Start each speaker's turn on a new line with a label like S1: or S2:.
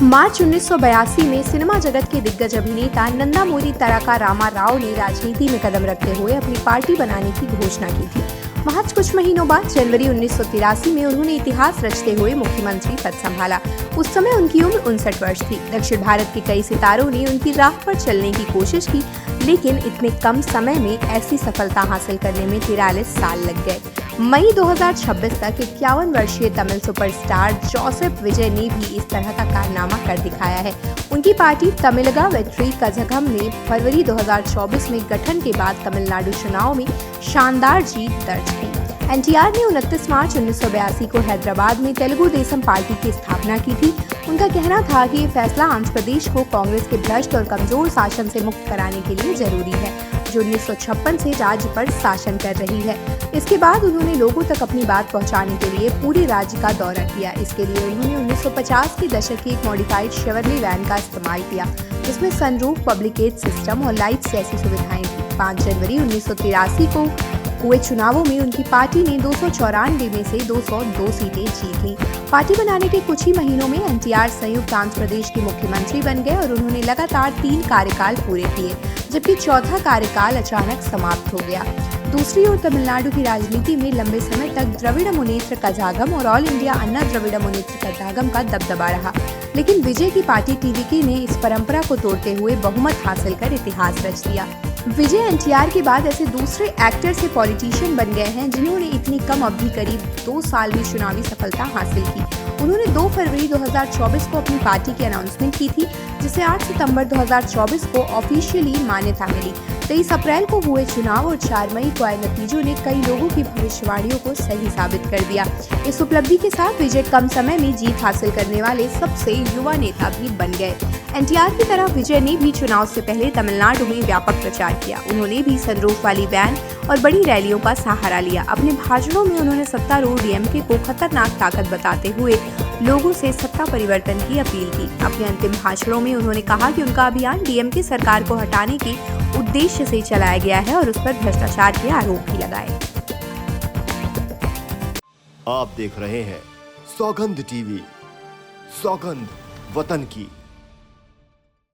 S1: मार्च 1982 में सिनेमा जगत के दिग्गज अभिनेता नंदामूरी तारका रामा राव ने राजनीति में कदम रखते हुए अपनी पार्टी बनाने की घोषणा की थी। महज कुछ महीनों बाद जनवरी 1983 में उन्होंने इतिहास रचते हुए मुख्यमंत्री पद संभाला। उस समय उनकी उम्र 59 वर्ष थी। दक्षिण भारत के कई सितारों ने उनकी राह पर चलने की कोशिश की, लेकिन इतने कम समय में ऐसी सफलता हासिल करने में 43 साल लग गए। मई 2026 तक 51 वर्षीय तमिल सुपरस्टार जोसेफ विजय ने भी इस तरह का कारनामा कर दिखाया है। उनकी पार्टी तमिलगा वेट्री कझगम ने फरवरी 2024 में गठन के बाद तमिलनाडु चुनाव में शानदार जीत दर्ज की। एनटीआर ने 29 मार्च 1982 को हैदराबाद में तेलुगु देशम पार्टी की स्थापना की थी। उनका कहना था कि ये फैसला आंध्र प्रदेश को कांग्रेस के भ्रष्ट और कमजोर शासन से मुक्त कराने के लिए जरूरी है, जो 1956 से राज्य पर शासन कर रही है। इसके बाद उन्होंने लोगों तक अपनी बात पहुंचाने के लिए पूरे राज्य का दौरा किया। इसके लिए उन्होंने 1950 के दशक की एक मॉडिफाइड शेवरले वैन का इस्तेमाल किया, जिसमें सनरूफ, पब्लिक एड सिस्टम और लाइट्स जैसी सुविधाएं थी। 5 जनवरी 1983 को हुए चुनावों में उनकी पार्टी ने 294 में से 202 सीटें जीत ली। पार्टी बनाने के कुछ ही महीनों में एनटीआर संयुक्त आंध्र प्रदेश के मुख्यमंत्री बन गए और उन्होंने लगातार 3 कार्यकाल पूरे किए, जबकि चौथा कार्यकाल अचानक समाप्त हो गया। दूसरी ओर तमिलनाडु की राजनीति में लंबे समय तक द्रविड़ मुनेत्र कझागम और ऑल इंडिया अन्ना द्रविड़ मुनेत्र कझागम का दबदबा रहा, लेकिन विजय की पार्टी टीवीके ने इस परंपरा को तोड़ते हुए बहुमत हासिल कर इतिहास रच दिया। विजय एनटीआर के बाद ऐसे दूसरे एक्टर से पॉलिटिशियन बन गए हैं जिन्होंने इतनी कम अवधि करीब 2 साल में चुनावी सफलता हासिल की। उन्होंने 2 फरवरी 2024 को अपनी पार्टी की अनाउंसमेंट की थी, जिसे 8 सितंबर 2024 को ऑफिशियली मान्यता मिली। 23 अप्रैल को हुए चुनाव और 4 मई को आए नतीजों ने कई लोगों की भविष्यवाणियों को सही साबित कर दिया। इस उपलब्धि के साथ विजय कम समय में जीत हासिल करने वाले सबसे युवा नेता भी बन गए। एनटीआर की तरह विजय ने भी चुनाव से पहले तमिलनाडु में व्यापक प्रचार किया। उन्होंने भी सनरूफ वाली वैन और बड़ी रैलियों का सहारा लिया। अपने भाषणों में उन्होंने सत्तारूढ़ डीएमके को खतरनाक ताकत बताते हुए लोगों से सत्ता परिवर्तन की अपील की। अपने अंतिम भाषणों में उन्होंने कहा कि उनका अभियान डीएमके सरकार को हटाने के उद्देश्य से चलाया गया है और उस पर भ्रष्टाचार के आरोप भी लगाए।
S2: आप देख रहे हैं सौगंध टीवी, सौगंध वतन की।